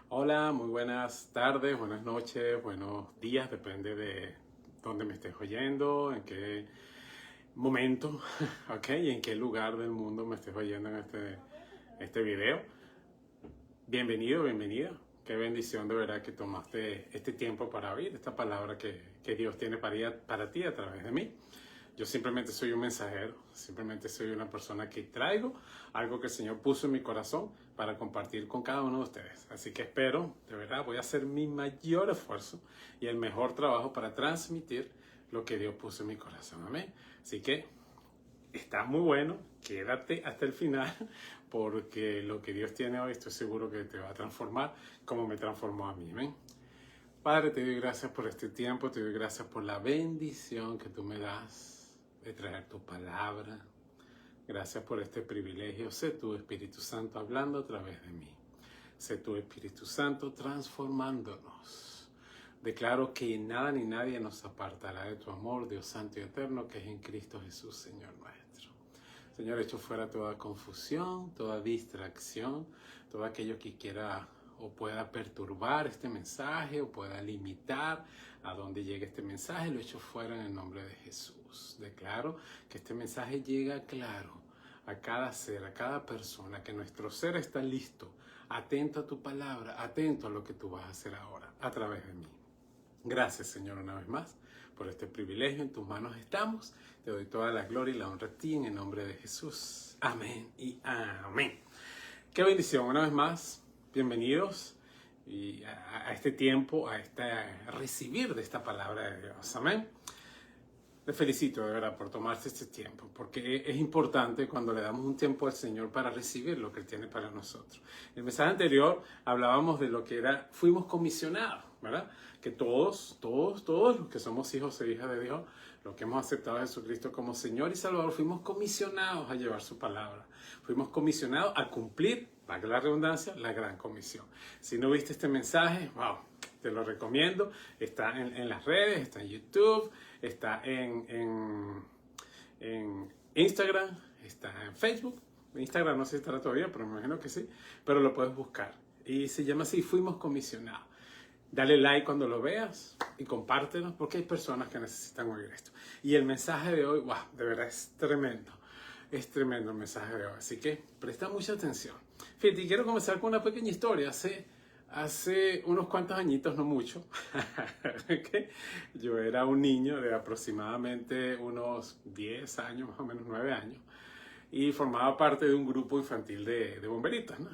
Hola, muy buenas tardes, buenas noches, buenos días, depende de dónde me estés oyendo, en qué momento, ok, y en qué lugar del mundo me estés oyendo en este video. Bienvenido, bienvenida. Qué bendición de verdad que tomaste este tiempo para oír esta palabra que Dios tiene para ti a través de mí. Yo simplemente soy un mensajero, simplemente soy una persona que traigo algo que el Señor puso en mi corazón para compartir con cada uno de ustedes. Así que espero, de verdad, voy a hacer mi mayor esfuerzo y el mejor trabajo para transmitir lo que Dios puso en mi corazón. Amén. Así que está muy bueno, quédate hasta el final porque lo que Dios tiene hoy estoy seguro que te va a transformar como me transformó a mí. Amén. Padre, te doy gracias por este tiempo, te doy gracias por la bendición que tú me das de traer tu palabra. Gracias por este privilegio. Sé tu Espíritu Santo hablando a través de mí. Sé tu Espíritu Santo transformándonos. Declaro que nada ni nadie nos apartará de tu amor, Dios Santo y Eterno, que es en Cristo Jesús, Señor nuestro. Señor, echo fuera toda confusión, toda distracción, todo aquello que quiera o pueda perturbar este mensaje o pueda limitar a dónde llegue este mensaje, lo echo fuera en el nombre de Jesús. Declaro que este mensaje llega claro a cada ser, a cada persona, que nuestro ser está listo, atento a tu palabra, atento a lo que tú vas a hacer ahora a través de mí. Gracias, Señor, una vez más por este privilegio. En tus manos estamos. Te doy toda la gloria y la honra a ti en el nombre de Jesús. Amén y amén. Qué bendición, una vez más. Bienvenidos a este tiempo, a recibir de esta palabra de Dios. Amén. Le felicito de verdad por tomarse este tiempo, porque es importante cuando le damos un tiempo al Señor para recibir lo que Él tiene para nosotros. En el mensaje anterior hablábamos de lo que era, fuimos comisionados, ¿verdad? Que todos los que somos hijos e hijas de Dios, los que hemos aceptado a Jesucristo como Señor y Salvador, fuimos comisionados a llevar su palabra. Fuimos comisionados a cumplir, valga la redundancia, la gran comisión. Si no viste este mensaje, wow, te lo recomiendo. Está en las redes, está en YouTube, está en Instagram, está en Facebook. Instagram no sé si estará todavía, pero me imagino que sí. Pero lo puedes buscar. Y se llama así, Fuimos Comisionados. Dale like cuando lo veas y compártelo porque hay personas que necesitan oír esto. Y el mensaje de hoy, wow, de verdad es tremendo. Es tremendo el mensaje de hoy. Así que presta mucha atención. Fíjate, quiero comenzar con una pequeña historia. Hace unos cuantos añitos, no mucho, ¿okay? Yo era un niño de aproximadamente unos 10 años, más o menos 9 años, y formaba parte de un grupo infantil de bomberitos, ¿no?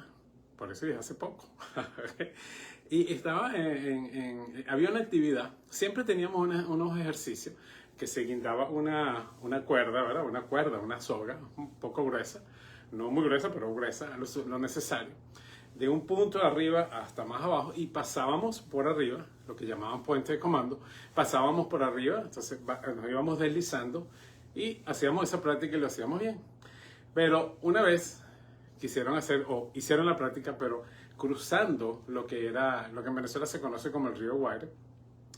Por eso dije hace poco. Y estaba había una actividad, siempre teníamos unos ejercicios que se guindaba una cuerda, ¿verdad? Una soga, un poco gruesa, no muy gruesa, pero gruesa, lo necesario, de un punto de arriba hasta más abajo, y pasábamos por arriba, lo que llamaban puente de comando, pasábamos por arriba, entonces nos íbamos deslizando y hacíamos esa práctica y lo hacíamos bien. Pero una vez quisieron hacer, o hicieron la práctica, pero cruzando lo que en Venezuela se conoce como el río Guaire,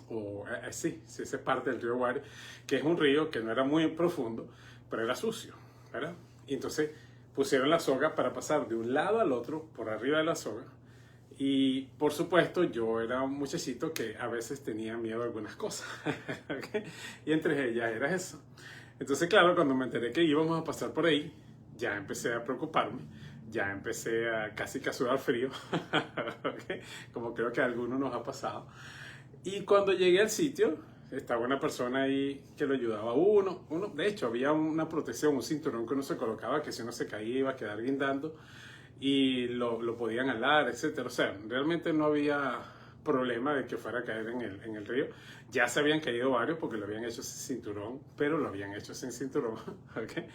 o sí, esa es parte del río Guaire, que es un río que no era muy profundo, pero era sucio, ¿verdad? Y entonces pusieron la soga para pasar de un lado al otro por arriba de la soga. Y por supuesto yo era un muchachito que a veces tenía miedo a algunas cosas, ¿okay? Y entre ellas era eso. Entonces claro, cuando me enteré que íbamos a pasar por ahí, ya empecé a preocuparme, ya empecé a casi que a sudar frío, ¿okay? Como creo que a algunos nos ha pasado. Y cuando llegué al sitio, estaba una persona ahí que lo ayudaba a uno. De hecho, había una protección, un cinturón que uno se colocaba, que si uno se caía iba a quedar guindando y lo podían alar, etcétera. O sea, realmente no había problema de que fuera a caer en el río. Ya se habían caído varios porque lo habían hecho sin cinturón, pero lo habían hecho sin cinturón, ¿okay?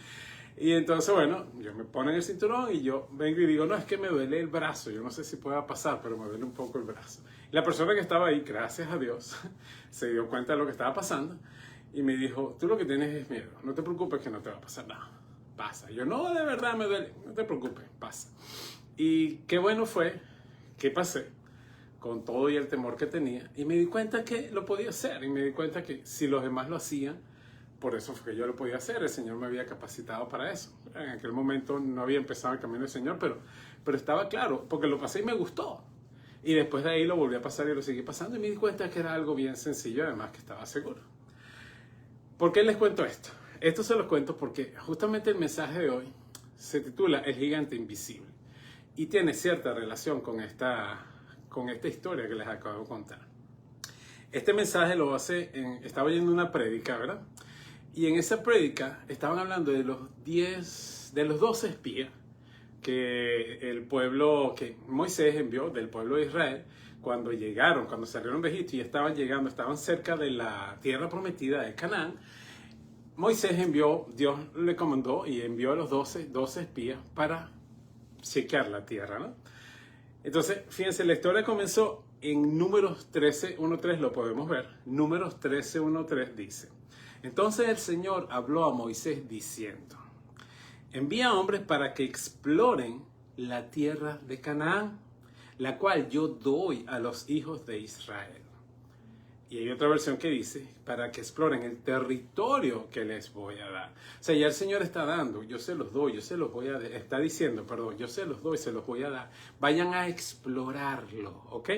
Y entonces, bueno, yo me ponen el cinturón y yo vengo y digo, no, es que me duele el brazo, yo no sé si pueda pasar, pero me duele un poco el brazo. Y la persona que estaba ahí, gracias a Dios, se dio cuenta de lo que estaba pasando y me dijo, tú lo que tienes es miedo, no te preocupes que no te va a pasar nada, pasa. Yo, no, de verdad me duele, no te preocupes, pasa. Y qué bueno fue que pasé con todo y el temor que tenía y me di cuenta que lo podía hacer y me di cuenta que si los demás lo hacían, por eso fue que yo lo podía hacer, el Señor me había capacitado para eso. En aquel momento no había empezado el camino del Señor, pero estaba claro, porque lo pasé y me gustó. Y después de ahí lo volví a pasar y lo seguí pasando y me di cuenta que era algo bien sencillo, además que estaba seguro. ¿Por qué les cuento esto? Esto se los cuento porque justamente el mensaje de hoy se titula El gigante invisible y tiene cierta relación con esta historia que les acabo de contar. Este mensaje lo hace, estaba oyendo una prédica, ¿verdad? Y en esa prédica estaban hablando de los 12 espías que que Moisés envió del pueblo de Israel cuando salieron de Egipto y estaban cerca de la tierra prometida de Canaán. Moisés Dios le comandó y envió a los 12 espías para chequear la tierra, ¿no? Entonces, fíjense, la historia comenzó en Números 13:1-3, lo podemos ver. Números 13:1-3 dice: Entonces el Señor habló a Moisés diciendo: Envía hombres para que exploren la tierra de Canaán, la cual yo doy a los hijos de Israel. Y hay otra versión que dice, para que exploren el territorio que les voy a dar. O sea, ya el Señor está dando, yo se los doy, está diciendo, yo se los doy, se los voy a dar. Vayan a explorarlo, ¿ok?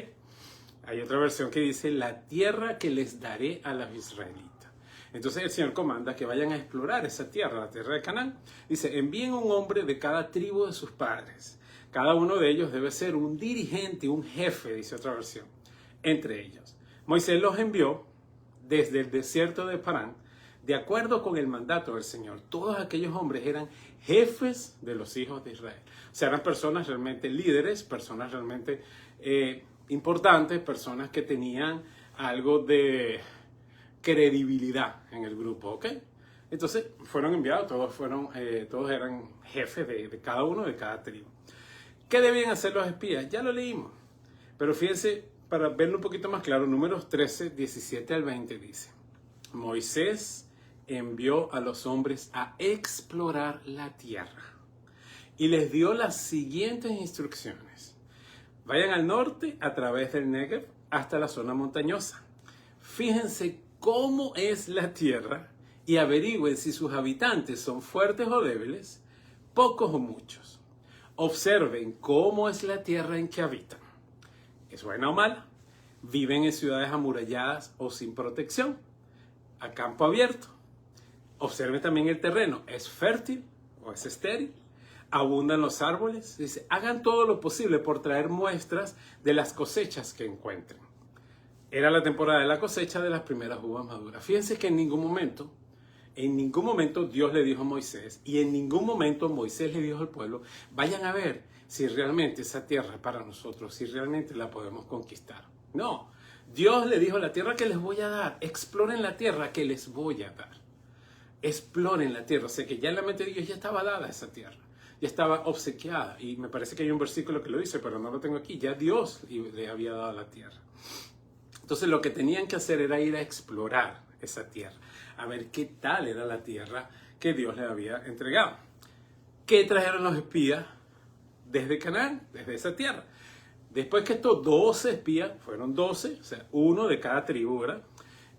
Hay otra versión que dice, la tierra que les daré a los israelitas. Entonces el Señor comanda que vayan a explorar esa tierra, la tierra de Canaán. Dice, envíen un hombre de cada tribu de sus padres. Cada uno de ellos debe ser un dirigente, un jefe, dice otra versión, entre ellos. Moisés los envió desde el desierto de Parán, de acuerdo con el mandato del Señor. Todos aquellos hombres eran jefes de los hijos de Israel. O sea, eran personas realmente líderes, personas realmente importantes, personas que tenían algo de credibilidad en el grupo, ¿ok? Entonces fueron enviados, todos eran jefes de cada uno, de cada tribu. ¿Qué debían hacer los espías? Ya lo leímos, pero fíjense, para verlo un poquito más claro, Números 13:17-20 dice: Moisés envió a los hombres a explorar la tierra y les dio las siguientes instrucciones. Vayan al norte a través del Negev hasta la zona montañosa. Fíjense cómo es la tierra y averigüen si sus habitantes son fuertes o débiles, pocos o muchos. Observen cómo es la tierra en que habitan. ¿Es buena o mala? ¿Viven en ciudades amuralladas o sin protección? ¿A campo abierto? Observen también el terreno. ¿Es fértil o es estéril? ¿Abundan los árboles? Dice, hagan todo lo posible por traer muestras de las cosechas que encuentren. Era la temporada de la cosecha de las primeras uvas maduras. Fíjense que en ningún momento Dios le dijo a Moisés y en ningún momento Moisés le dijo al pueblo, vayan a ver si realmente esa tierra es para nosotros, si realmente la podemos conquistar. No, Dios le dijo, la tierra que les voy a dar, exploren la tierra que les voy a dar. Exploren la tierra. O sea que ya en la mente de Dios ya estaba dada esa tierra, ya estaba obsequiada. Y me parece que hay un versículo que lo dice, pero no lo tengo aquí. Ya Dios le había dado la tierra. Entonces lo que tenían que hacer era ir a explorar esa tierra, a ver qué tal era la tierra que Dios les había entregado. ¿Qué trajeron los espías desde Canaán, desde esa tierra? Después que estos 12 espías, fueron 12, o sea, uno de cada tribu, ¿verdad?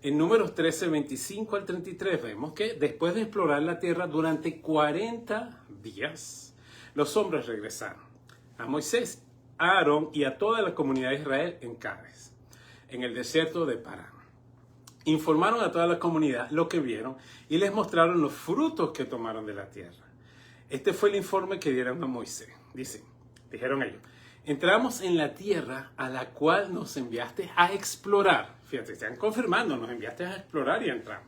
En Números 13:25-33 vemos que después de explorar la tierra durante 40 días, los hombres regresaron a Moisés, a Aarón y a toda la comunidad de Israel en Cádiz, en el desierto de Parán. Informaron a toda la comunidad lo que vieron y les mostraron los frutos que tomaron de la tierra. Este fue el informe que dieron a Moisés. Dijeron ellos, entramos en la tierra a la cual nos enviaste a explorar. Fíjate, están confirmando, nos enviaste a explorar y entramos.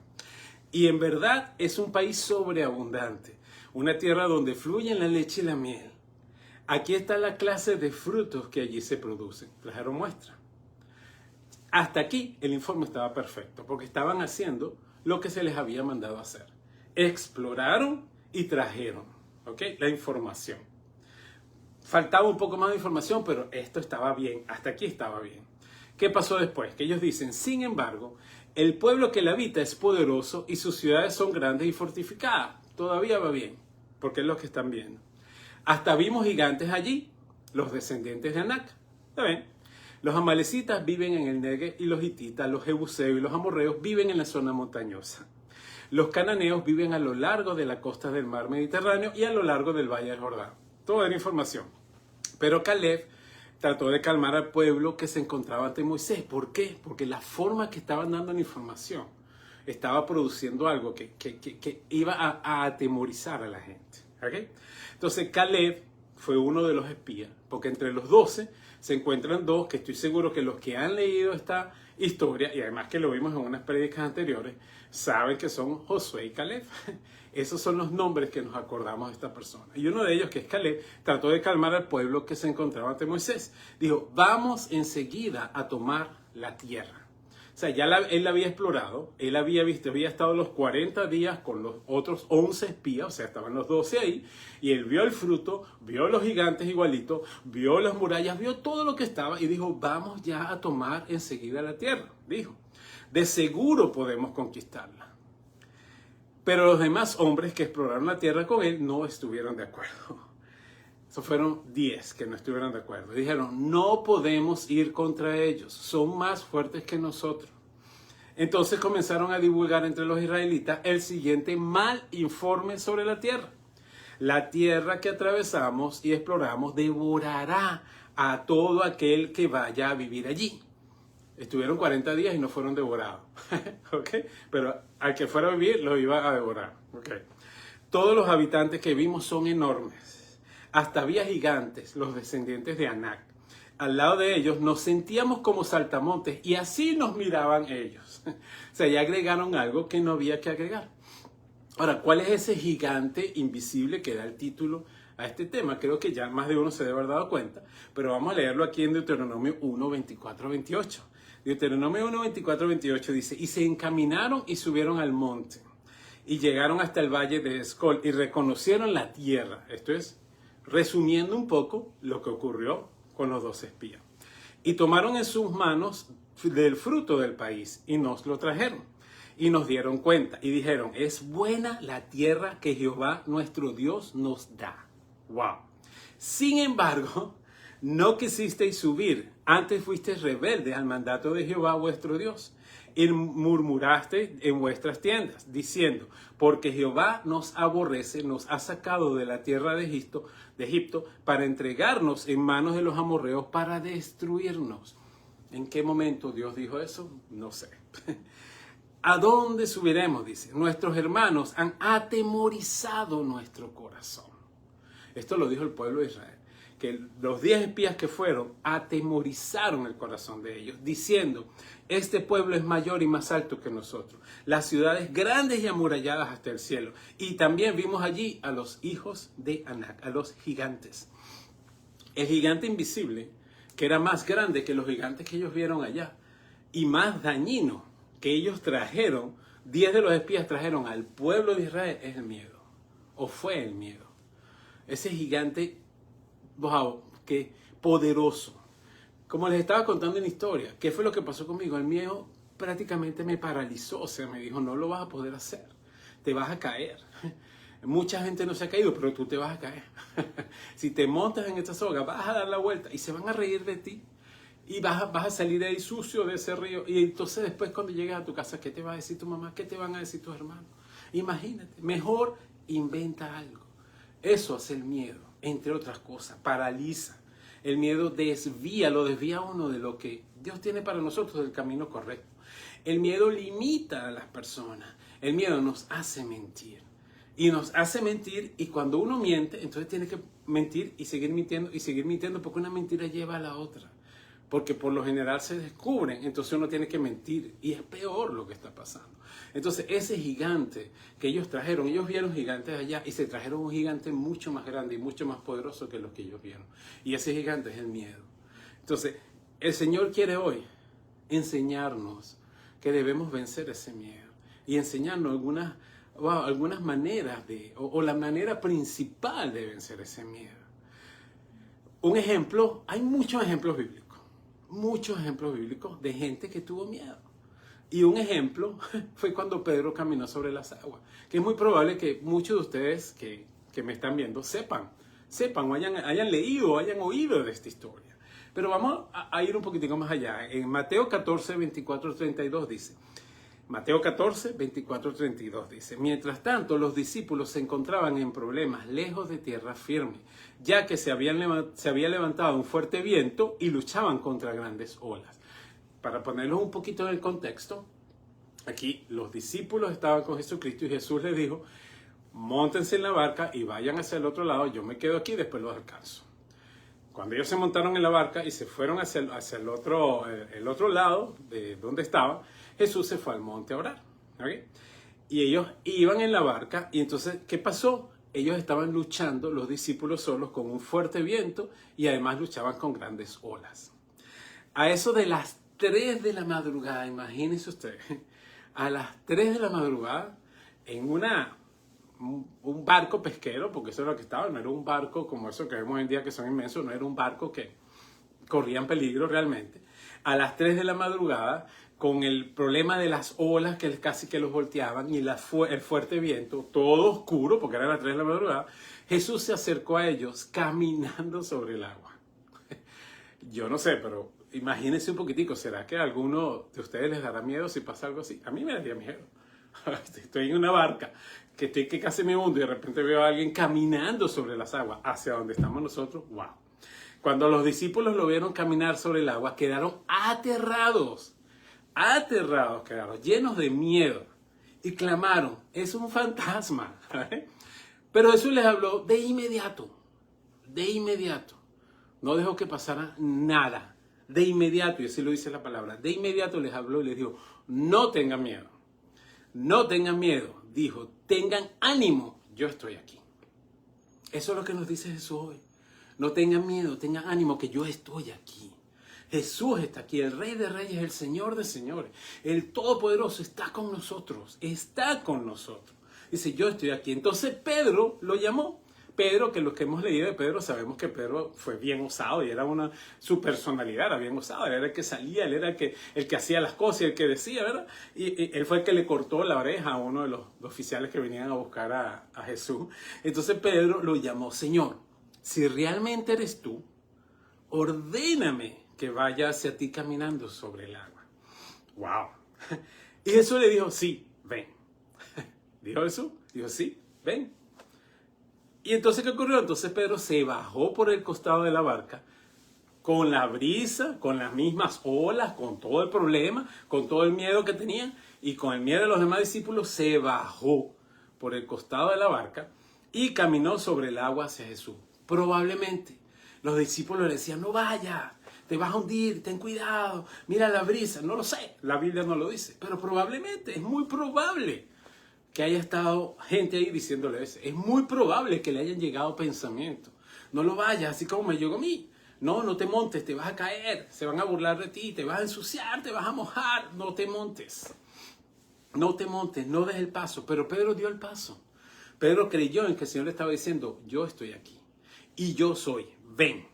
Y en verdad es un país sobreabundante, una tierra donde fluyen la leche y la miel. Aquí está la clase de frutos que allí se producen. Trajeron muestra. Hasta aquí el informe estaba perfecto, porque estaban haciendo lo que se les había mandado hacer. Exploraron y trajeron, ¿ok? La información. Faltaba un poco más de información, pero esto estaba bien. Hasta aquí estaba bien. ¿Qué pasó después? Que ellos dicen, sin embargo, el pueblo que la habita es poderoso y sus ciudades son grandes y fortificadas. Todavía va bien, porque es lo que están viendo. Hasta vimos gigantes allí, los descendientes de Anac. ¿Está bien? Los amalecitas viven en el Negev y los hititas, los jebuseos y los amorreos viven en la zona montañosa. Los cananeos viven a lo largo de la costa del mar Mediterráneo y a lo largo del valle del Jordán. Toda la información. Pero Caleb trató de calmar al pueblo que se encontraba ante Moisés. ¿Por qué? Porque la forma que estaban dando la información estaba produciendo algo que iba a atemorizar a la gente. ¿Okay? Entonces Caleb fue uno de los espías, porque entre los 12 se encuentran dos que estoy seguro que los que han leído esta historia, y además que lo vimos en unas prédicas anteriores, saben que son Josué y Caleb. Esos son los nombres que nos acordamos de esta persona. Y uno de ellos, que es Caleb, trató de calmar al pueblo que se encontraba ante Moisés. Dijo, vamos enseguida a tomar la tierra. O sea, ya él la había explorado, él había visto, había estado los 40 días con los otros 11 espías, o sea, estaban los 12 ahí, y él vio el fruto, vio los gigantes igualitos, vio las murallas, vio todo lo que estaba, y dijo, vamos ya a tomar enseguida la tierra. Dijo, de seguro podemos conquistarla. Pero los demás hombres que exploraron la tierra con él no estuvieron de acuerdo. Esos fueron 10 que no estuvieron de acuerdo. Dijeron, no podemos ir contra ellos, son más fuertes que nosotros. Entonces comenzaron a divulgar entre los israelitas el siguiente mal informe sobre la tierra. La tierra que atravesamos y exploramos devorará a todo aquel que vaya a vivir allí. Estuvieron 40 días y no fueron devorados. ¿Okay? Pero al que fuera a vivir lo iba a devorar. ¿Okay? Todos los habitantes que vimos son enormes. Hasta había gigantes, los descendientes de Anac. Al lado de ellos nos sentíamos como saltamontes y así nos miraban ellos. O sea, ya agregaron algo que no había que agregar. Ahora, ¿cuál es ese gigante invisible que da el título a este tema? Creo que ya más de uno se debe haber dado cuenta, pero vamos a leerlo aquí en Deuteronomio 1, 24, 28. Deuteronomio 1, 24, 28 dice, y se encaminaron y subieron al monte y llegaron hasta el valle de Escol y reconocieron la tierra. Esto es resumiendo un poco lo que ocurrió con los 12 espías. Y tomaron en sus manos del fruto del país y nos lo trajeron. Y nos dieron cuenta y dijeron, es buena la tierra que Jehová nuestro Dios nos da. ¡Wow! Sin embargo, no quisisteis subir, antes fuisteis rebeldes al mandato de Jehová vuestro Dios. Y murmurasteis en vuestras tiendas, diciendo, porque Jehová nos aborrece, nos ha sacado de la tierra de Egipto para entregarnos en manos de los amorreos para destruirnos. ¿En qué momento Dios dijo eso? No sé. ¿A dónde subiremos? Dice, nuestros hermanos han atemorizado nuestro corazón. Esto lo dijo el pueblo de Israel, que los 10 espías que fueron atemorizaron el corazón de ellos, diciendo, este pueblo es mayor y más alto que nosotros, las ciudades grandes y amuralladas hasta el cielo. Y también vimos allí a los hijos de Anac, a los gigantes. El gigante invisible, que era más grande que los gigantes que ellos vieron allá, y más dañino que ellos trajeron, 10 de los espías trajeron al pueblo de Israel, es el miedo, o fue el miedo. Ese gigante, wow, qué poderoso. Como les estaba contando una historia, ¿qué fue lo que pasó conmigo? El miedo prácticamente me paralizó, o sea, me dijo, no lo vas a poder hacer, te vas a caer. Mucha gente no se ha caído, pero tú te vas a caer. Si te montas en esta soga, vas a dar la vuelta y se van a reír de ti. Y vas a salir de ahí sucio de ese río. Y entonces después cuando llegues a tu casa, ¿qué te va a decir tu mamá? ¿Qué te van a decir tus hermanos? Imagínate, mejor inventa algo. Eso hace el miedo, entre otras cosas, paraliza. El miedo lo desvía a uno de lo que Dios tiene para nosotros, del camino correcto. El miedo limita a las personas. El miedo nos hace mentir. Y nos hace mentir, y cuando uno miente, entonces tiene que mentir y seguir mintiendo, porque una mentira lleva a la otra. Porque por lo general se descubren, entonces uno tiene que mentir, y es peor lo que está pasando. Entonces ese gigante que ellos trajeron, ellos vieron gigantes allá y se trajeron un gigante mucho más grande y mucho más poderoso que los que ellos vieron. Y ese gigante es el miedo. Entonces el Señor quiere hoy enseñarnos que debemos vencer ese miedo y enseñarnos algunas maneras o la manera principal de vencer ese miedo. Un ejemplo, hay muchos ejemplos bíblicos de gente que tuvo miedo. Y un ejemplo fue cuando Pedro caminó sobre las aguas, que es muy probable que muchos de ustedes que me están viendo sepan o hayan leído o hayan oído de esta historia. Pero vamos a ir un poquitico más allá. En Mateo 14, 24, 32 dice, Mateo 14, 24, 32 dice: mientras tanto, los discípulos se encontraban en problemas lejos de tierra firme, ya que se había levantado un fuerte viento y luchaban contra grandes olas. Para ponerlos un poquito en el contexto, aquí los discípulos estaban con Jesucristo y Jesús les dijo: móntense en la barca y vayan hacia el otro lado, yo me quedo aquí y después los alcanzo. Cuando ellos se montaron en la barca y se fueron hacia el otro lado de donde estaba, Jesús se fue al monte a orar. ¿Okay? Y ellos iban en la barca y entonces, ¿qué pasó? Ellos estaban luchando, los discípulos solos, con un fuerte viento y además luchaban con grandes olas. A eso de las 3 de la madrugada, imagínense ustedes, a las 3 de la madrugada, en un barco pesquero, porque eso es lo que estaba, no era un barco como eso que vemos hoy en día que son inmensos, no era un barco que corría en peligro realmente. A las 3 de la madrugada, con el problema de las olas que casi que los volteaban y el fuerte viento, todo oscuro, porque era las 3 de la madrugada, Jesús se acercó a ellos caminando sobre el agua. Yo no sé, pero imagínense un poquitico, ¿será que a alguno de ustedes les dará miedo si pasa algo así? A mí me daría miedo. Estoy en una barca que casi me hundo y de repente veo a alguien caminando sobre las aguas hacia donde estamos nosotros. ¡Wow! Cuando los discípulos lo vieron caminar sobre el agua, quedaron aterrados. Aterrados quedaron, llenos de miedo. Y clamaron: es un fantasma. Pero Jesús les habló de inmediato. De inmediato. No dejó que pasara nada. De inmediato, y así lo dice la palabra. De inmediato les habló y les dijo: no tengan miedo. No tengan miedo. Dijo: tengan ánimo. Yo estoy aquí. Eso es lo que nos dice Jesús hoy. No tengan miedo, tengan ánimo, que yo estoy aquí. Jesús está aquí, el Rey de Reyes, el Señor de Señores, el Todopoderoso está con nosotros, está con nosotros. Dice: yo estoy aquí. Entonces Pedro lo llamó. Pedro, que los que hemos leído de Pedro sabemos que Pedro fue bien osado y era su personalidad era bien osada. Él era el que salía, él era el que hacía las cosas y el que decía, ¿verdad? Y él fue el que le cortó la oreja a uno de los oficiales que venían a buscar a Jesús. Entonces Pedro lo llamó: Señor, si realmente eres tú, ordéname que vaya hacia ti caminando sobre el agua. ¡Wow! Y Jesús le dijo: sí, ven. ¿Dijo Jesús? Dijo: sí, ven. Y entonces, ¿qué ocurrió? Entonces Pedro se bajó por el costado de la barca, con la brisa, con las mismas olas, con todo el problema, con todo el miedo que tenían, y con el miedo de los demás discípulos, se bajó por el costado de la barca y caminó sobre el agua hacia Jesús. Probablemente los discípulos le decían: no vayas, te vas a hundir, ten cuidado, mira la brisa. No lo sé, la Biblia no lo dice, pero probablemente, es muy probable que haya estado gente ahí diciéndole eso. Es muy probable que le hayan llegado pensamientos. No lo vayas, así como me llegó a mí. No, no te montes, te vas a caer, se van a burlar de ti, te vas a ensuciar, te vas a mojar. No te montes. No te montes, no des el paso. Pero Pedro dio el paso. Pedro creyó en que el Señor le estaba diciendo: yo estoy aquí y yo soy, ven.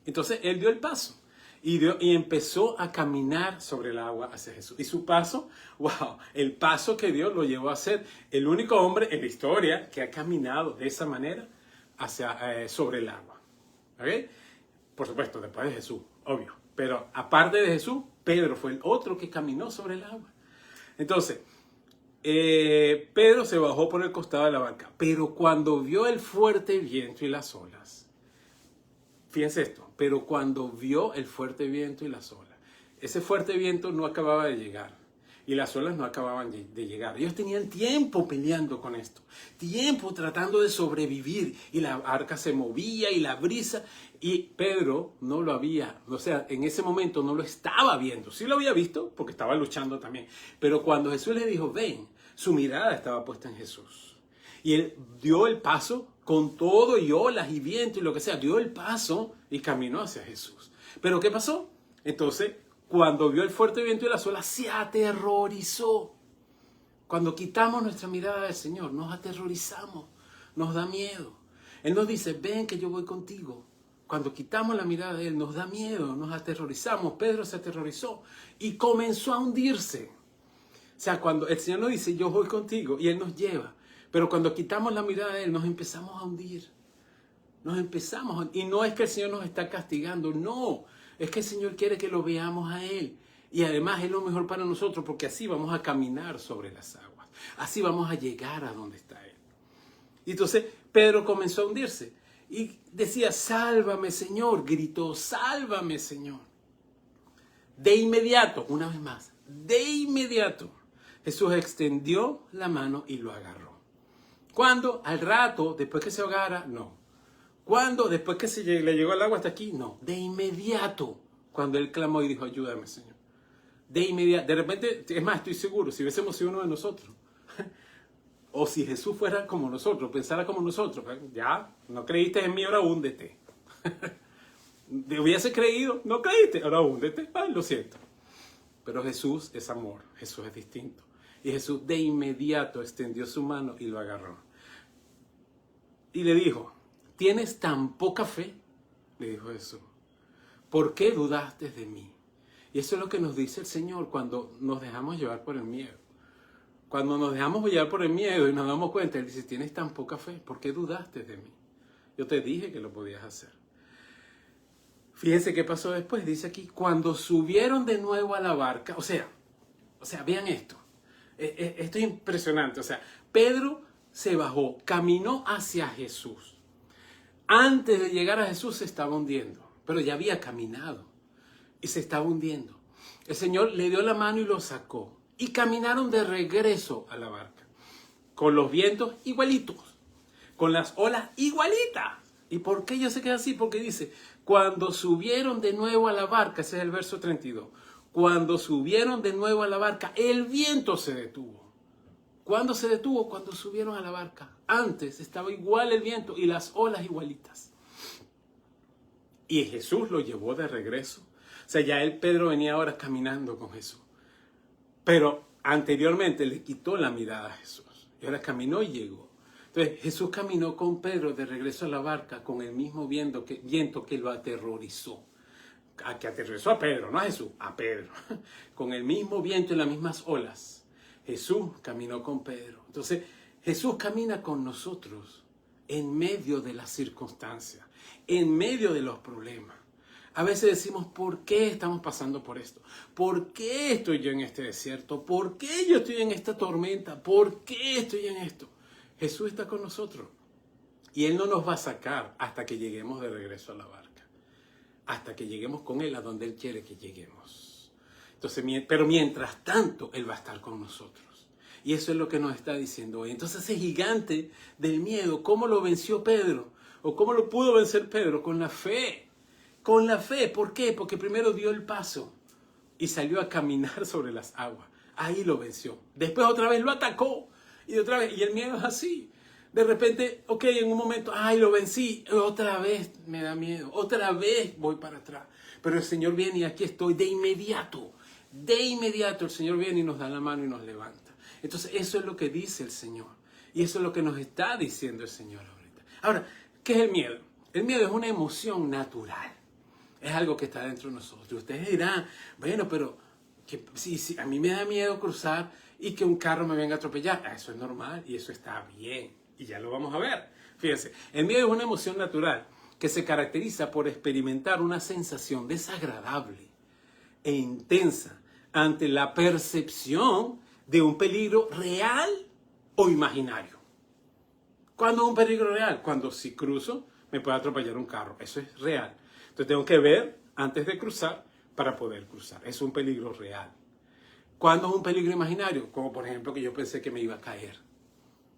Entonces él dio el paso. Y empezó a caminar sobre el agua hacia Jesús. Y su paso, wow, el paso que Dios lo llevó a ser el único hombre en la historia que ha caminado de esa manera sobre el agua. ¿Okay? Por supuesto, después de Jesús, obvio. Pero aparte de Jesús, Pedro fue el otro que caminó sobre el agua. Entonces, Pedro se bajó por el costado de la barca. Pero cuando vio el fuerte viento y las olas, fíjense esto, pero cuando vio el fuerte viento y las olas, ese fuerte viento no acababa de llegar y las olas no acababan de llegar. Ellos tenían tiempo peleando con esto, tiempo tratando de sobrevivir, y la barca se movía y la brisa, y Pedro no lo había, o sea, en ese momento no lo estaba viendo. Sí lo había visto porque estaba luchando también, pero cuando Jesús le dijo: ven, su mirada estaba puesta en Jesús. Y él dio el paso con todo y olas y viento y lo que sea. Dio el paso y caminó hacia Jesús. ¿Pero qué pasó? Entonces, cuando vio el fuerte viento y las olas, se aterrorizó. Cuando quitamos nuestra mirada del Señor, nos aterrorizamos, nos da miedo. Él nos dice: ven que yo voy contigo. Cuando quitamos la mirada de Él, nos da miedo, nos aterrorizamos. Pedro se aterrorizó y comenzó a hundirse. O sea, cuando el Señor nos dice: yo voy contigo, y Él nos lleva. Pero cuando quitamos la mirada de Él, nos empezamos a hundir. Y no es que el Señor nos está castigando, no. Es que el Señor quiere que lo veamos a Él. Y además es lo mejor para nosotros porque así vamos a caminar sobre las aguas. Así vamos a llegar a donde está Él. Y entonces Pedro comenzó a hundirse y decía, sálvame Señor, gritó, sálvame Señor. De inmediato, una vez más, de inmediato, Jesús extendió la mano y lo agarró. ¿Cuándo? Al rato, después que se ahogara, no. ¿Cuándo? Después que le llegó el agua hasta aquí, no. De inmediato, cuando él clamó y dijo, ayúdame Señor. De inmediato, de repente, es más, estoy seguro, si hubiésemos sido uno de nosotros, o si Jesús fuera como nosotros, pensara como nosotros, ya, no creíste en mí, ahora húndete. ¿Te hubiese creído? No creíste, ahora húndete. Ay, lo siento. Pero Jesús es amor, Jesús es distinto. Y Jesús de inmediato extendió su mano y lo agarró. Y le dijo, ¿tienes tan poca fe? Le dijo Jesús. ¿Por qué dudaste de mí? Y eso es lo que nos dice el Señor cuando nos dejamos llevar por el miedo. Cuando nos dejamos llevar por el miedo y nos damos cuenta, Él dice, tienes tan poca fe, ¿por qué dudaste de mí? Yo te dije que lo podías hacer. Fíjense qué pasó después, dice aquí, cuando subieron de nuevo a la barca, o sea, vean esto, esto es impresionante, o sea, Pedro se bajó, caminó hacia Jesús. Antes de llegar a Jesús se estaba hundiendo, pero ya había caminado y se estaba hundiendo. El Señor le dio la mano y lo sacó y caminaron de regreso a la barca, con los vientos igualitos, con las olas igualitas. ¿Y por qué yo sé que es así? Porque dice, cuando subieron de nuevo a la barca, ese es el verso 32, cuando subieron de nuevo a la barca, el viento se detuvo. ¿Cuándo se detuvo? Cuando subieron a la barca. Antes estaba igual el viento y las olas igualitas. Y Jesús lo llevó de regreso. O sea, ya Pedro venía ahora caminando con Jesús. Pero anteriormente le quitó la mirada a Jesús. Y ahora caminó y llegó. Entonces Jesús caminó con Pedro de regreso a la barca con el mismo viento que lo aterrorizó. Que aterrorizó a Pedro, no a Jesús, a Pedro. Con el mismo viento y las mismas olas. Jesús caminó con Pedro. Entonces Jesús camina con nosotros en medio de las circunstancias, en medio de los problemas. A veces decimos, ¿por qué estamos pasando por esto? ¿Por qué estoy yo en este desierto? ¿Por qué yo estoy en esta tormenta? ¿Por qué estoy en esto? Jesús está con nosotros y Él no nos va a sacar hasta que lleguemos de regreso a la barca, hasta que lleguemos con Él a donde Él quiere que lleguemos. Entonces, pero mientras tanto, Él va a estar con nosotros. Y eso es lo que nos está diciendo hoy. Entonces, ese gigante del miedo, ¿cómo lo venció Pedro? ¿O cómo lo pudo vencer Pedro? Con la fe. Con la fe. ¿Por qué? Porque primero dio el paso y salió a caminar sobre las aguas. Ahí lo venció. Después otra vez lo atacó. Y otra vez, y el miedo es así. De repente, ok, en un momento, ay, lo vencí. Otra vez me da miedo. Otra vez voy para atrás. Pero el Señor viene y aquí estoy de inmediato. De inmediato el Señor viene y nos da la mano y nos levanta. Entonces eso es lo que dice el Señor. Y eso es lo que nos está diciendo el Señor ahorita. Ahora, ¿qué es el miedo? El miedo es una emoción natural. Es algo que está dentro de nosotros. Ustedes dirán, bueno, pero si a mí me da miedo cruzar y que un carro me venga a atropellar. Eso es normal y eso está bien. Y ya lo vamos a ver. Fíjense, el miedo es una emoción natural que se caracteriza por experimentar una sensación desagradable e intensa ante la percepción de un peligro real o imaginario. ¿Cuándo es un peligro real? Cuando si cruzo me puede atropellar un carro. Eso es real. Entonces tengo que ver antes de cruzar para poder cruzar. Es un peligro real. ¿Cuándo es un peligro imaginario? Como por ejemplo que yo pensé que me iba a caer.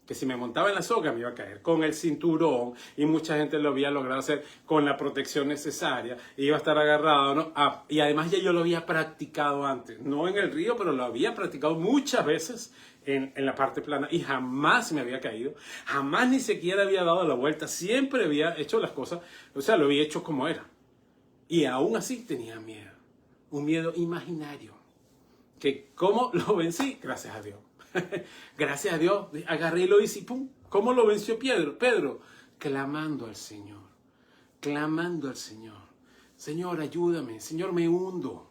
Que si me montaba en la soga me iba a caer con el cinturón y mucha gente lo había logrado hacer con la protección necesaria. Iba a estar agarrado, ¿no? Y además ya yo lo había practicado antes. No en el río, pero lo había practicado muchas veces en la parte plana y jamás me había caído. Jamás ni siquiera había dado la vuelta. Siempre había hecho las cosas, o sea, lo había hecho como era. Y aún así tenía miedo. Un miedo imaginario. Que ¿cómo lo vencí? Gracias a Dios. Gracias a Dios, agarré y lo hice y ¡pum! ¿Cómo lo venció Pedro? Pedro, clamando al Señor, clamando al Señor. Señor, ayúdame, Señor, me hundo.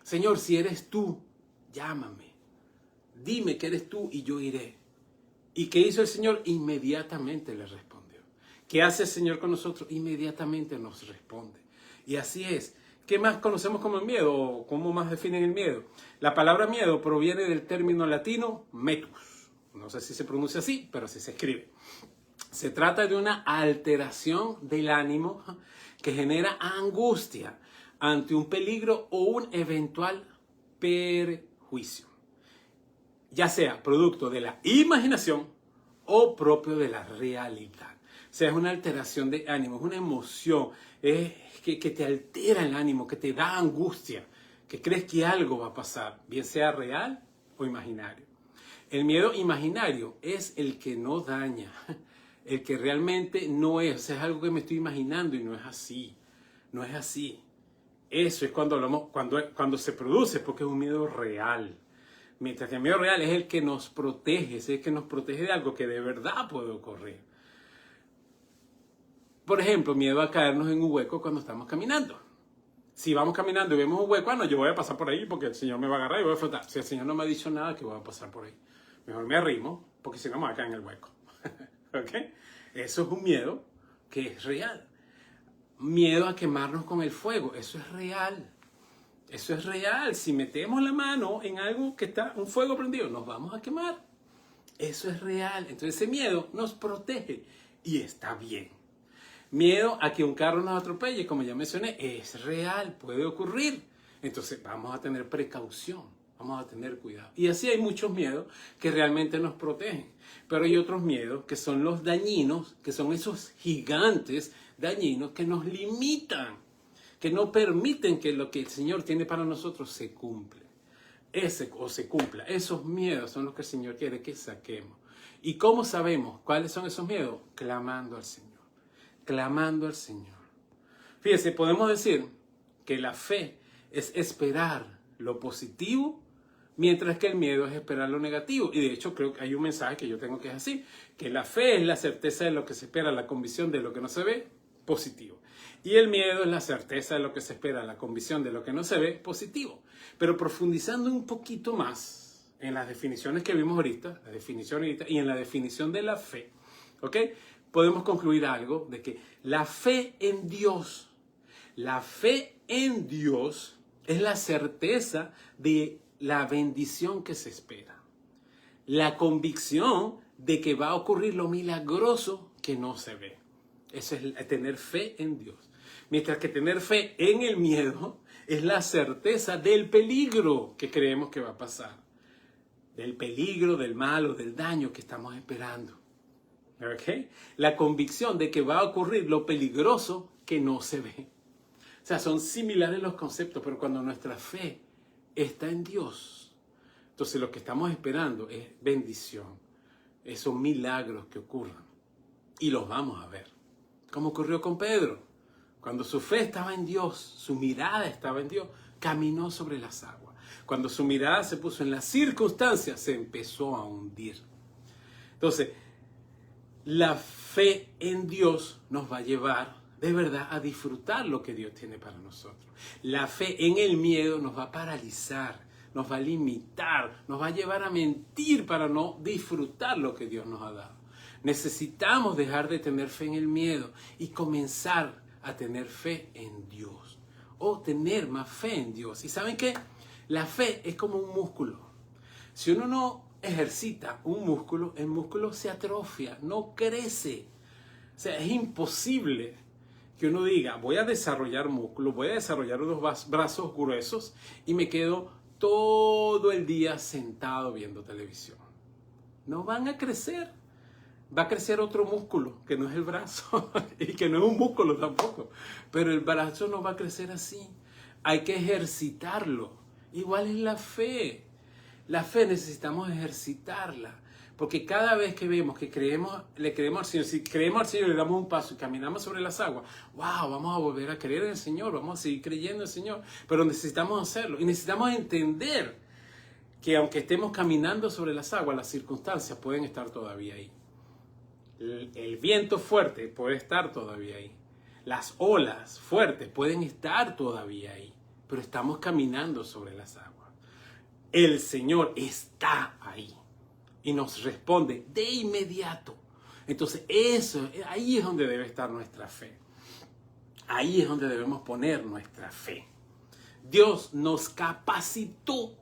Señor, si eres tú, llámame. Dime que eres tú y yo iré. ¿Y qué hizo el Señor? Inmediatamente le respondió. ¿Qué hace el Señor con nosotros? Inmediatamente nos responde. Y así es, ¿Qué más conocemos como el miedo? ¿O cómo más definen el miedo? La palabra miedo proviene del término latino metus. No sé si se pronuncia así, pero así se escribe. Se trata de una alteración del ánimo que genera angustia ante un peligro o un eventual perjuicio, ya sea producto de la imaginación o propio de la realidad. O sea, es una alteración de ánimo, es una emoción que te altera el ánimo, que te da angustia, que crees que algo va a pasar, bien sea real o imaginario. El miedo imaginario es el que no daña, el que realmente no es, o sea, es algo que me estoy imaginando y no es así, no es así. Eso es cuando hablamos, cuando se produce, porque es un miedo real. Mientras que el miedo real es el que nos protege, es el que nos protege de algo que de verdad puede ocurrir. Por ejemplo, miedo a caernos en un hueco cuando estamos caminando. Si vamos caminando y vemos un hueco, no, yo voy a pasar por ahí porque el Señor me va a agarrar y voy a flotar. Si el Señor no me ha dicho nada, que voy a pasar por ahí. Mejor me arrimo, porque si no me voy a caer en el hueco. ¿Ok? Eso es un miedo que es real. Miedo a quemarnos con el fuego, eso es real. Eso es real. Si metemos la mano en algo que está un fuego prendido, nos vamos a quemar. Eso es real. Entonces ese miedo nos protege y está bien. Miedo a que un carro nos atropelle, como ya mencioné, es real, puede ocurrir. Entonces vamos a tener precaución, vamos a tener cuidado. Y así hay muchos miedos que realmente nos protegen. Pero hay otros miedos que son los dañinos, que son esos gigantes dañinos que nos limitan, que no permiten que lo que el Señor tiene para nosotros se cumpla. Se cumpla. Esos miedos son los que el Señor quiere que saquemos. ¿Y cómo sabemos cuáles son esos miedos? Clamando al Señor. Clamando al Señor. Fíjese, podemos decir que la fe es esperar lo positivo, mientras que el miedo es esperar lo negativo. Y de hecho creo que hay un mensaje que yo tengo que es así, que la fe es la certeza de lo que se espera, la convicción de lo que no se ve, positivo. Y el miedo es la certeza de lo que se espera, la convicción de lo que no se ve, positivo. Pero profundizando un poquito más en las definiciones que vimos ahorita, y en la definición de la fe, ¿ok? Podemos concluir algo de que la fe en Dios es la certeza de la bendición que se espera. La convicción de que va a ocurrir lo milagroso que no se ve. Eso es tener fe en Dios. Mientras que tener fe en el miedo es la certeza del peligro que creemos que va a pasar. Del peligro, del mal o del daño que estamos esperando. ¿Okay? La convicción de que va a ocurrir lo peligroso que no se ve. O sea, son similares los conceptos, pero cuando nuestra fe está en Dios, entonces lo que estamos esperando es bendición. Esos milagros que ocurran. Y los vamos a ver. Como ocurrió con Pedro. Cuando su fe estaba en Dios, su mirada estaba en Dios, caminó sobre las aguas. Cuando su mirada se puso en las circunstancias, se empezó a hundir. Entonces, la fe en Dios nos va a llevar de verdad a disfrutar lo que Dios tiene para nosotros. La fe en el miedo nos va a paralizar, nos va a limitar, nos va a llevar a mentir para no disfrutar lo que Dios nos ha dado. Necesitamos dejar de tener fe en el miedo y comenzar a tener fe en Dios. O tener más fe en Dios. ¿Y saben qué? La fe es como un músculo. Si uno no ejercita un músculo, el músculo se atrofia, no crece. O sea, es imposible que uno diga, voy a desarrollar músculo, voy a desarrollar unos brazos gruesos y me quedo todo el día sentado viendo televisión. No van a crecer. Va a crecer otro músculo, que no es el brazo, y que no es un músculo tampoco. Pero el brazo no va a crecer así. Hay que ejercitarlo. Igual es la fe. La fe necesitamos ejercitarla. Porque cada vez que vemos que le creemos al Señor, si creemos al Señor y le damos un paso y caminamos sobre las aguas, wow, vamos a volver a creer en el Señor, vamos a seguir creyendo en el Señor. Pero necesitamos hacerlo y necesitamos entender que aunque estemos caminando sobre las aguas, las circunstancias pueden estar todavía ahí. El viento fuerte puede estar todavía ahí. Las olas fuertes pueden estar todavía ahí. Pero estamos caminando sobre las aguas. El Señor está ahí. Y nos responde de inmediato. Entonces ahí es donde debe estar nuestra fe. Ahí es donde debemos poner nuestra fe. Dios nos capacitó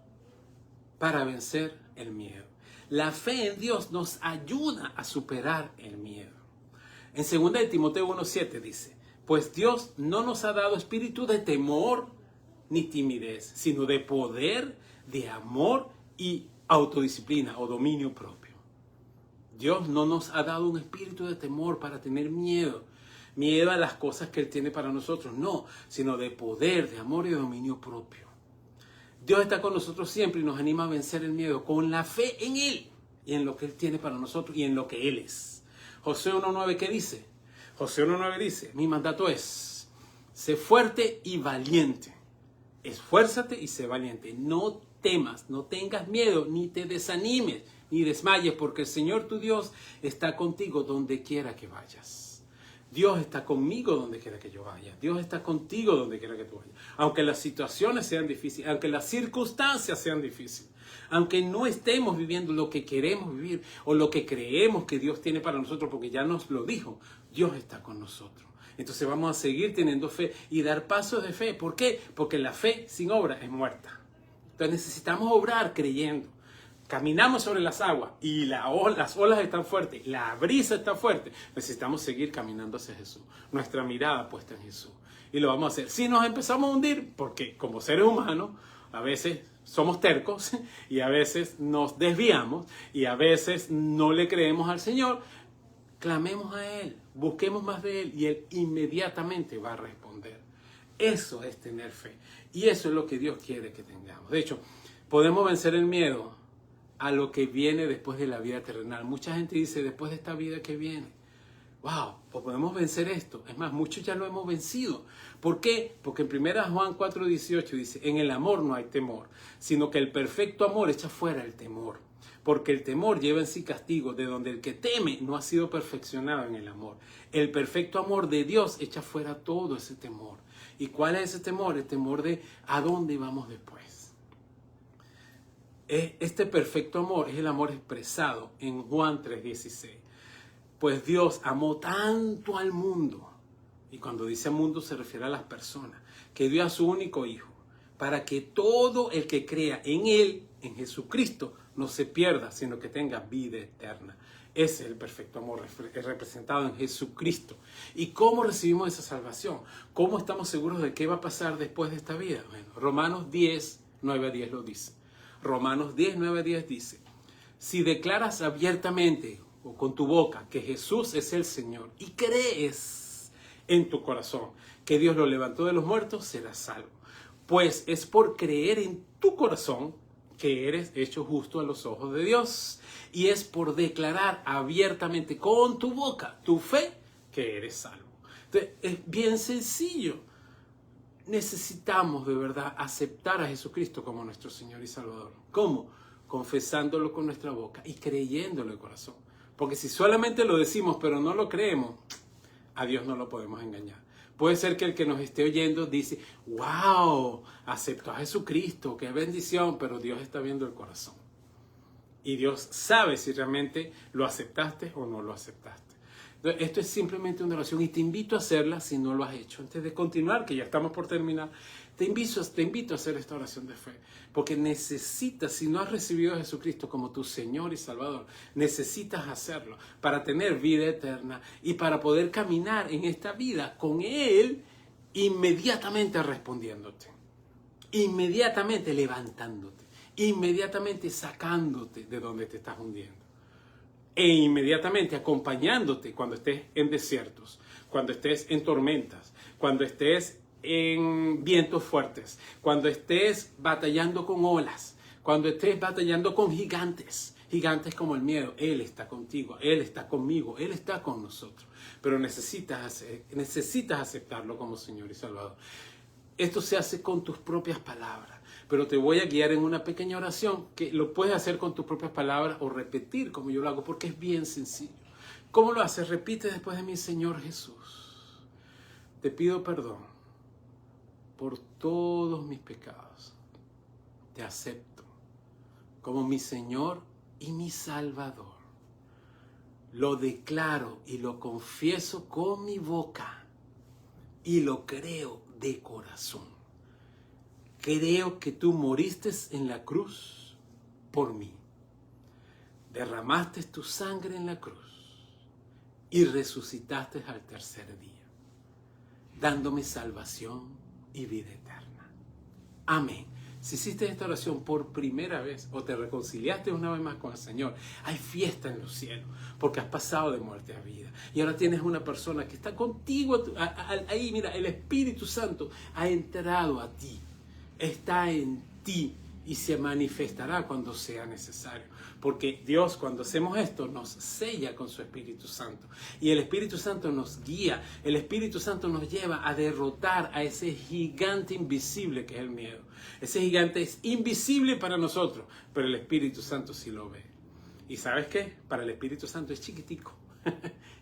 para vencer el miedo. La fe en Dios nos ayuda a superar el miedo. En 2 de Timoteo 1:7 dice, pues Dios no nos ha dado espíritu de temor ni timidez, sino de poder, de amor y autodisciplina o dominio propio. Dios no nos ha dado un espíritu de temor para tener miedo a las cosas que Él tiene para nosotros, no, sino de poder, de amor y de dominio propio. Dios está con nosotros siempre y nos anima a vencer el miedo con la fe en Él y en lo que Él tiene para nosotros y en lo que Él es. Josué 1:9, ¿qué dice? Josué 1:9 dice, mi mandato es, sé fuerte y valiente. Esfuérzate y sé valiente. No temas, no tengas miedo, ni te desanimes, ni desmayes, porque el Señor tu Dios está contigo donde quiera que vayas. Dios está conmigo donde quiera que yo vaya. Dios está contigo donde quiera que tú vayas. Aunque las situaciones sean difíciles, aunque las circunstancias sean difíciles, aunque no estemos viviendo lo que queremos vivir o lo que creemos que Dios tiene para nosotros, porque ya nos lo dijo, Dios está con nosotros. Entonces vamos a seguir teniendo fe y dar pasos de fe. ¿Por qué? Porque la fe sin obra es muerta. Entonces necesitamos obrar creyendo. Caminamos sobre las aguas y las olas están fuertes, la brisa está fuerte. Necesitamos seguir caminando hacia Jesús. Nuestra mirada puesta en Jesús. Y lo vamos a hacer. Si nos empezamos a hundir, porque como seres humanos, a veces somos tercos y a veces nos desviamos y a veces no le creemos al Señor, clamemos a Él, busquemos más de Él y Él inmediatamente va a responder. Eso es tener fe. Y eso es lo que Dios quiere que tengamos. De hecho, podemos vencer el miedo a lo que viene después de la vida terrenal. Mucha gente dice, después de esta vida que viene, wow, pues podemos vencer esto. Es más, muchos ya lo hemos vencido. ¿Por qué? Porque en 1 Juan 4:18 dice, en el amor no hay temor, sino que el perfecto amor echa fuera el temor. Porque el temor lleva en sí castigo, de donde el que teme no ha sido perfeccionado en el amor. El perfecto amor de Dios echa fuera todo ese temor. ¿Y cuál es ese temor? El temor de ¿a dónde vamos después? Este perfecto amor es el amor expresado en Juan 3:16. Pues Dios amó tanto al mundo, y cuando dice mundo se refiere a las personas, que dio a su único Hijo, para que todo el que crea en Él, en Jesucristo, no se pierda, sino que tenga vida eterna. Ese es el perfecto amor representado en Jesucristo. ¿Y cómo recibimos esa salvación? ¿Cómo estamos seguros de qué va a pasar después de esta vida? Bueno, Romanos 10:9-10 lo dice. Romanos 10:9-10 dice, si declaras abiertamente o con tu boca que Jesús es el Señor y crees en tu corazón que Dios lo levantó de los muertos, serás salvo. Pues es por creer en tu corazón que eres hecho justo a los ojos de Dios. Y es por declarar abiertamente con tu boca tu fe que eres salvo. Entonces, es bien sencillo. Necesitamos de verdad aceptar a Jesucristo como nuestro Señor y Salvador. ¿Cómo? Confesándolo con nuestra boca y creyéndolo de corazón. Porque si solamente lo decimos pero no lo creemos, a Dios no lo podemos engañar. Puede ser que el que nos esté oyendo dice, wow, aceptó a Jesucristo, qué bendición, pero Dios está viendo el corazón. Y Dios sabe si realmente lo aceptaste o no lo aceptaste. Esto es simplemente una oración y te invito a hacerla si no lo has hecho. Antes de continuar, que ya estamos por terminar, te invito a hacer esta oración de fe. Porque necesitas, si no has recibido a Jesucristo como tu Señor y Salvador, necesitas hacerlo para tener vida eterna y para poder caminar en esta vida con Él inmediatamente respondiéndote, inmediatamente levantándote, inmediatamente sacándote de donde te estás hundiendo. E inmediatamente acompañándote cuando estés en desiertos, cuando estés en tormentas, cuando estés en vientos fuertes, cuando estés batallando con olas, cuando estés batallando con gigantes como el miedo. Él está contigo, Él está conmigo, Él está con nosotros. Pero necesitas aceptarlo como Señor y Salvador. Esto se hace con tus propias palabras. Pero te voy a guiar en una pequeña oración que lo puedes hacer con tus propias palabras o repetir como yo lo hago, porque es bien sencillo. ¿Cómo lo haces? Repite después de mí, Señor Jesús, te pido perdón por todos mis pecados. Te acepto como mi Señor y mi Salvador. Lo declaro y lo confieso con mi boca y lo creo de corazón. creo que tú moriste en la cruz por mí. Derramaste tu sangre en la cruz y resucitaste al tercer día, dándome salvación y vida eterna. Amén. Si hiciste esta oración por primera vez o te reconciliaste una vez más con el Señor, hay fiesta en los cielos porque has pasado de muerte a vida. Y ahora tienes una persona que está contigo ahí. Mira, el Espíritu Santo ha entrado a ti, está en ti y se manifestará cuando sea necesario. Porque Dios, cuando hacemos esto, nos sella con su Espíritu Santo. Y el Espíritu Santo nos guía. El Espíritu Santo nos lleva a derrotar a ese gigante invisible que es el miedo. Ese gigante es invisible para nosotros, pero el Espíritu Santo sí lo ve. ¿Y sabes qué? Para el Espíritu Santo es chiquitico.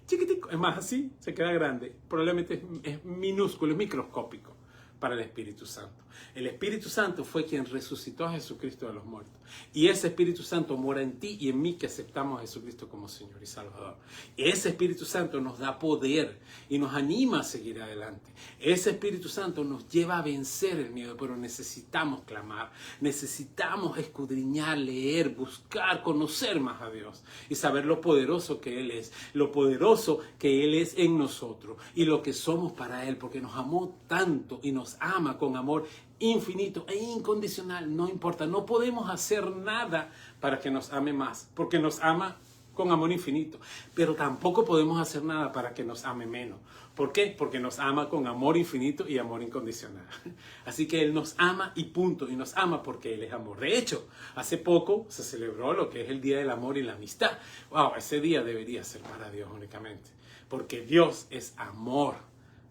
Chiquitico. Es más, así se queda grande. Probablemente es minúsculo, es microscópico para el Espíritu Santo. El Espíritu Santo fue quien resucitó a Jesucristo de los muertos. Y ese Espíritu Santo mora en ti y en mí que aceptamos a Jesucristo como Señor y Salvador. Ese Espíritu Santo nos da poder y nos anima a seguir adelante. Ese Espíritu Santo nos lleva a vencer el miedo, pero necesitamos clamar, necesitamos escudriñar, leer, buscar, conocer más a Dios y saber lo poderoso que Él es, lo poderoso que Él es en nosotros y lo que somos para Él, porque nos amó tanto y nos ama con amor infinito e incondicional. No importa, no podemos hacer nada para que nos ame más, porque nos ama con amor infinito, pero tampoco podemos hacer nada para que nos ame menos. ¿Por qué? Porque nos ama con amor infinito y amor incondicional. Así que Él nos ama y punto, y nos ama porque Él es amor. De hecho, hace poco se celebró lo que es el Día del Amor y la Amistad. Wow, ese día debería ser para Dios únicamente, porque Dios es amor.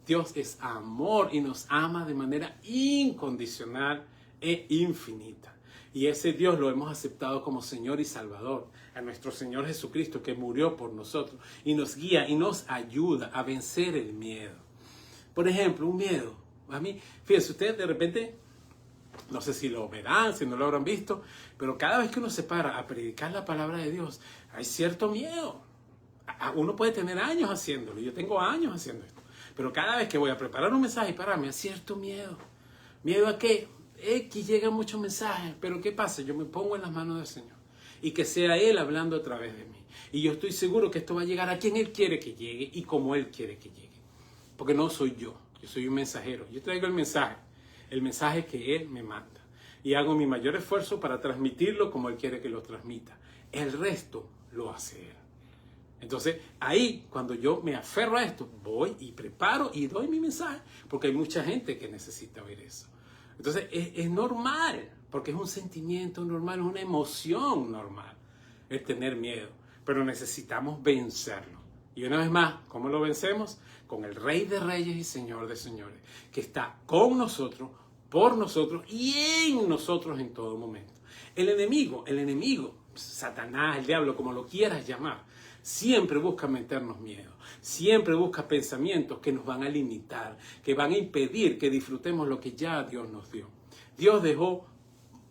Dios es amor y nos ama de manera incondicional e infinita. Y ese Dios lo hemos aceptado como Señor y Salvador, a nuestro Señor Jesucristo que murió por nosotros y nos guía y nos ayuda a vencer el miedo. Por ejemplo, un miedo. A mí, fíjense, ustedes de repente, no sé si lo verán, si no lo habrán visto, pero cada vez que uno se para a predicar la palabra de Dios, hay cierto miedo. Uno puede tener años haciéndolo, yo tengo años haciendo esto. Pero cada vez que voy a preparar un mensaje para mí, hay cierto miedo. ¿Miedo a qué? X llegan muchos mensajes, pero ¿qué pasa? Yo me pongo en las manos del Señor y que sea Él hablando a través de mí. Y yo estoy seguro que esto va a llegar a quien Él quiere que llegue y como Él quiere que llegue. Porque no soy yo soy un mensajero. Yo traigo el mensaje que Él me manda. Y hago mi mayor esfuerzo para transmitirlo como Él quiere que lo transmita. El resto lo hace Él. Entonces, ahí, cuando yo me aferro a esto, voy y preparo y doy mi mensaje, porque hay mucha gente que necesita oír eso. Entonces, es normal, porque es un sentimiento normal, es una emoción normal, el tener miedo, pero necesitamos vencerlo. Y una vez más, ¿cómo lo vencemos? Con el Rey de Reyes y Señor de Señores, que está con nosotros, por nosotros y en nosotros en todo momento. El enemigo, Satanás, el diablo, como lo quieras llamar, siempre busca meternos miedo, siempre busca pensamientos que nos van a limitar, que van a impedir que disfrutemos lo que ya Dios nos dio. Dios dejó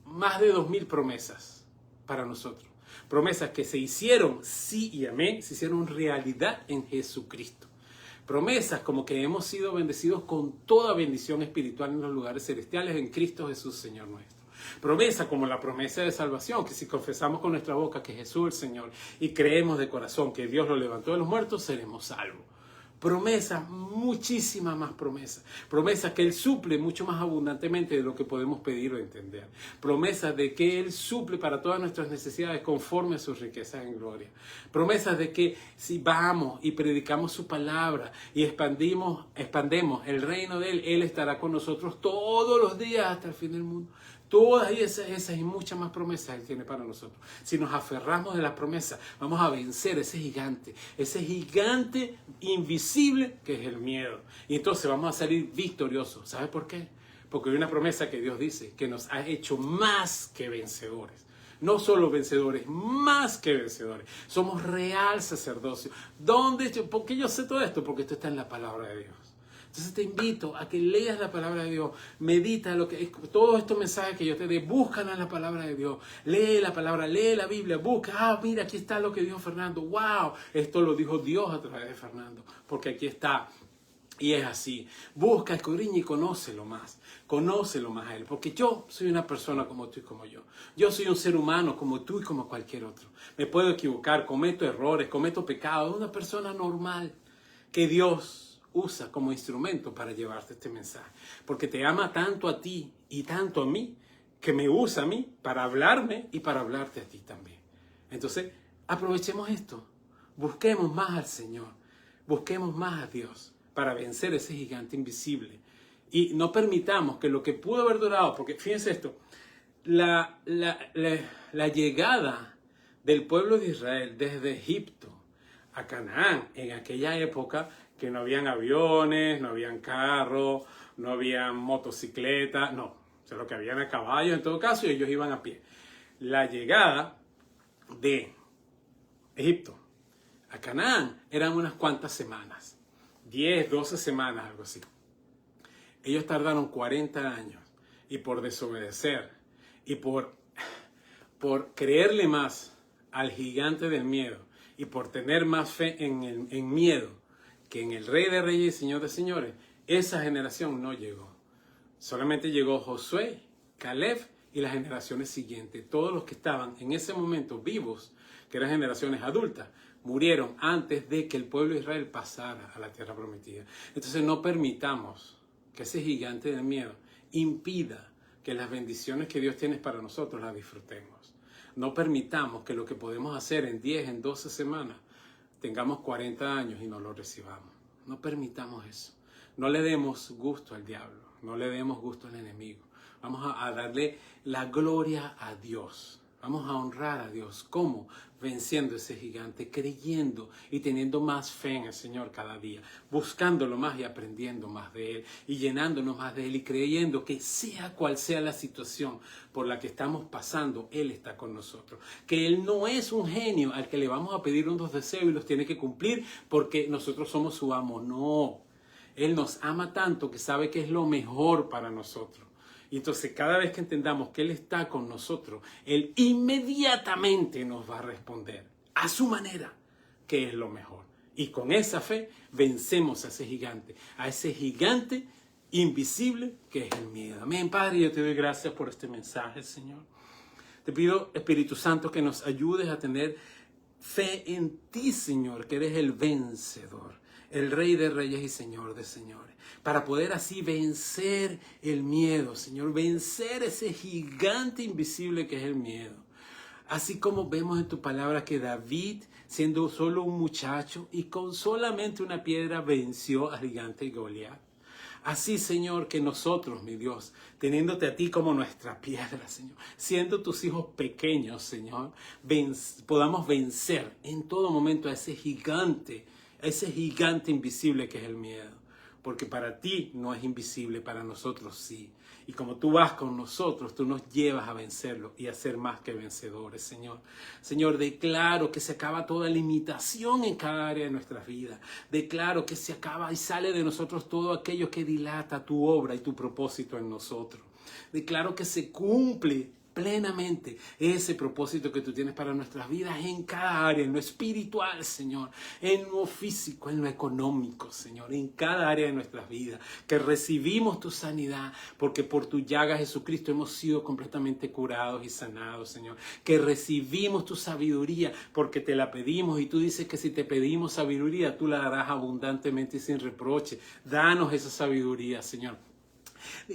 más de 2000 promesas para nosotros. Promesas que se hicieron, sí y amén, se hicieron realidad en Jesucristo. Promesas como que hemos sido bendecidos con toda bendición espiritual en los lugares celestiales en Cristo Jesús, Señor nuestro. Promesa como la promesa de salvación, que si confesamos con nuestra boca que Jesús es el Señor y creemos de corazón que Dios lo levantó de los muertos, seremos salvos. Promesas, muchísimas más promesas. Promesas que Él suple mucho más abundantemente de lo que podemos pedir o entender. Promesas de que Él suple para todas nuestras necesidades conforme a sus riquezas en gloria. Promesas de que si vamos y predicamos su palabra y expandemos el reino de Él, Él estará con nosotros todos los días hasta el fin del mundo. Todas esas y muchas más promesas Él tiene para nosotros. Si nos aferramos de las promesas, vamos a vencer ese gigante invisible que es el miedo. Y entonces vamos a salir victoriosos. ¿Sabe por qué? Porque hay una promesa que Dios dice, que nos ha hecho más que vencedores. No solo vencedores, más que vencedores. Somos real sacerdocio. ¿Por qué yo sé todo esto? Porque esto está en la palabra de Dios. Entonces te invito a que leas la palabra de Dios, medita todos estos mensajes que yo te dé, búscala en la palabra de Dios, lee la palabra, lee la Biblia, busca, mira, aquí está lo que dijo Fernando, wow, esto lo dijo Dios a través de Fernando, porque aquí está Y es así. Busca, escudriña y conócelo más. Conócelo más a Él. Porque yo soy una persona como tú y como yo. Yo soy un ser humano como tú y como cualquier otro. Me puedo equivocar, cometo errores, cometo pecados. Una persona normal que Dios usa como instrumento para llevarte este mensaje. Porque te ama tanto a ti y tanto a mí, que me usa a mí para hablarme y para hablarte a ti también. Entonces, aprovechemos esto. Busquemos más al Señor. Busquemos más a Dios para vencer ese gigante invisible. Y no permitamos que lo que pudo haber durado, porque fíjense esto, la llegada del pueblo de Israel desde Egipto a Canaán, en aquella época que no habían aviones, no habían carros, no habían motocicletas, no, o sea, lo que habían a caballo en todo caso, y ellos iban a pie. La llegada de Egipto a Canaán eran unas cuantas semanas, 10, 12 semanas, algo así. Ellos tardaron 40 años y por desobedecer y por creerle más al gigante del miedo y por tener más fe en miedo que en el Rey de Reyes y Señor de Señores, esa generación no llegó. Solamente llegó Josué, Caleb y las generaciones siguientes. Todos los que estaban en ese momento vivos, que eran generaciones adultas, murieron antes de que el pueblo de Israel pasara a la tierra prometida. Entonces no permitamos que ese gigante del miedo impida que las bendiciones que Dios tiene para nosotros las disfrutemos. No permitamos que lo que podemos hacer en 10, en 12 semanas, tengamos 40 años y no lo recibamos. No permitamos eso. No le demos gusto al diablo, no le demos gusto al enemigo. Vamos a darle la gloria a Dios. Vamos a honrar a Dios. ¿Cómo? Venciendo ese gigante, creyendo y teniendo más fe en el Señor cada día, buscándolo más y aprendiendo más de Él y llenándonos más de Él y creyendo que sea cual sea la situación por la que estamos pasando, Él está con nosotros. Que Él no es un genio al que le vamos a pedir unos deseos y los tiene que cumplir porque nosotros somos su amo. No. Él nos ama tanto que sabe que es lo mejor para nosotros. Y entonces cada vez que entendamos que Él está con nosotros, Él inmediatamente nos va a responder a su manera, que es lo mejor. Y con esa fe vencemos a ese gigante invisible que es el miedo. Amén, Padre, yo te doy gracias por este mensaje, Señor. Te pido, Espíritu Santo, que nos ayudes a tener fe en ti, Señor, que eres el vencedor, el Rey de Reyes y Señor de Señores, para poder así vencer el miedo, Señor, vencer ese gigante invisible que es el miedo. Así como vemos en tu palabra que David, siendo solo un muchacho y con solamente una piedra, venció al gigante Goliat. Así, Señor, que nosotros, mi Dios, teniéndote a ti como nuestra piedra, Señor, siendo tus hijos pequeños, Señor, podamos vencer en todo momento a ese gigante invisible que es el miedo. Porque para ti no es invisible, para nosotros sí. Y como tú vas con nosotros, tú nos llevas a vencerlo y a ser más que vencedores, Señor. Señor, declaro que se acaba toda limitación en cada área de nuestras vidas. Declaro que se acaba y sale de nosotros todo aquello que dilata tu obra y tu propósito en nosotros. Declaro que se cumple plenamente ese propósito que tú tienes para nuestras vidas en cada área, en lo espiritual, Señor, en lo físico, en lo económico, Señor, en cada área de nuestras vidas, que recibimos tu sanidad, porque por tu llaga, Jesucristo, hemos sido completamente curados y sanados, Señor, que recibimos tu sabiduría, porque te la pedimos, y tú dices que si te pedimos sabiduría, tú la darás abundantemente y sin reproche. Danos esa sabiduría, Señor.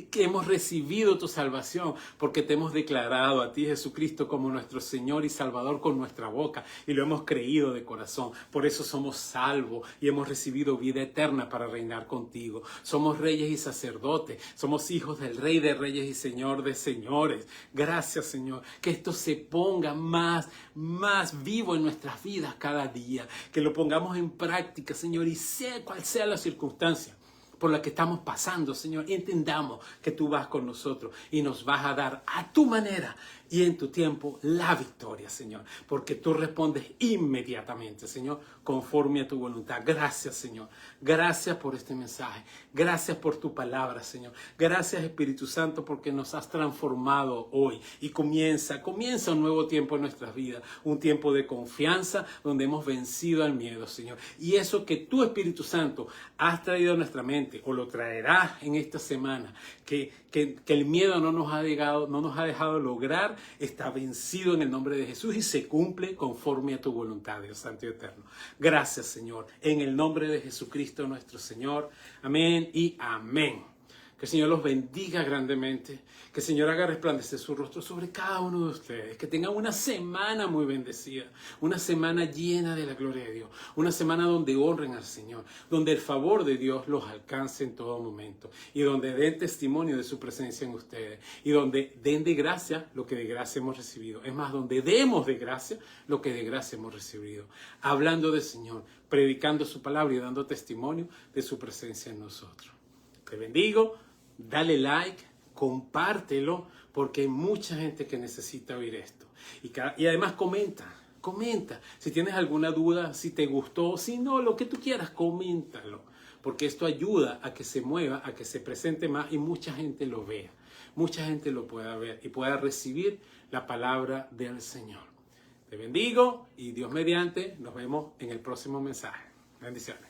Que hemos recibido tu salvación porque te hemos declarado a ti, Jesucristo, como nuestro Señor y Salvador con nuestra boca y lo hemos creído de corazón. Por eso somos salvos y hemos recibido vida eterna para reinar contigo. Somos reyes y sacerdotes, somos hijos del Rey de Reyes y Señor de Señores. Gracias, Señor, que esto se ponga más vivo en nuestras vidas cada día, que lo pongamos en práctica, Señor, y sea cual sea la circunstancia. por la que estamos pasando, Señor, y entendamos que tú vas con nosotros y nos vas a dar a tu manera y en tu tiempo la victoria, Señor, porque tú respondes inmediatamente, Señor, conforme a tu voluntad. Gracias, Señor. Gracias por este mensaje. Gracias por tu palabra, Señor. Gracias, Espíritu Santo, porque nos has transformado hoy y comienza un nuevo tiempo en nuestras vidas, un tiempo de confianza donde hemos vencido al miedo, Señor. Y eso que tú, Espíritu Santo, has traído a nuestra mente o lo traerás en esta semana, que el miedo no nos ha dejado lograr, está vencido en el nombre de Jesús y se cumple conforme a tu voluntad, Dios Santo y Eterno. Gracias, Señor, en el nombre de Jesucristo nuestro Señor. Amén y amén. Que el Señor los bendiga grandemente. Que el Señor haga resplandecer su rostro sobre cada uno de ustedes. Que tengan una semana muy bendecida. Una semana llena de la gloria de Dios. Una semana donde honren al Señor. Donde el favor de Dios los alcance en todo momento. Y donde den testimonio de su presencia en ustedes. Y donde den de gracia lo que de gracia hemos recibido. Es más, donde demos de gracia lo que de gracia hemos recibido. Hablando del Señor. Predicando su palabra y dando testimonio de su presencia en nosotros. Te bendigo. Dale like, compártelo, porque hay mucha gente que necesita oír esto. Y además comenta. Si tienes alguna duda, si te gustó, si no, lo que tú quieras, coméntalo. Porque esto ayuda a que se mueva, a que se presente más y mucha gente lo vea. Mucha gente lo pueda ver y pueda recibir la palabra del Señor. Te bendigo y Dios mediante, nos vemos en el próximo mensaje. Bendiciones.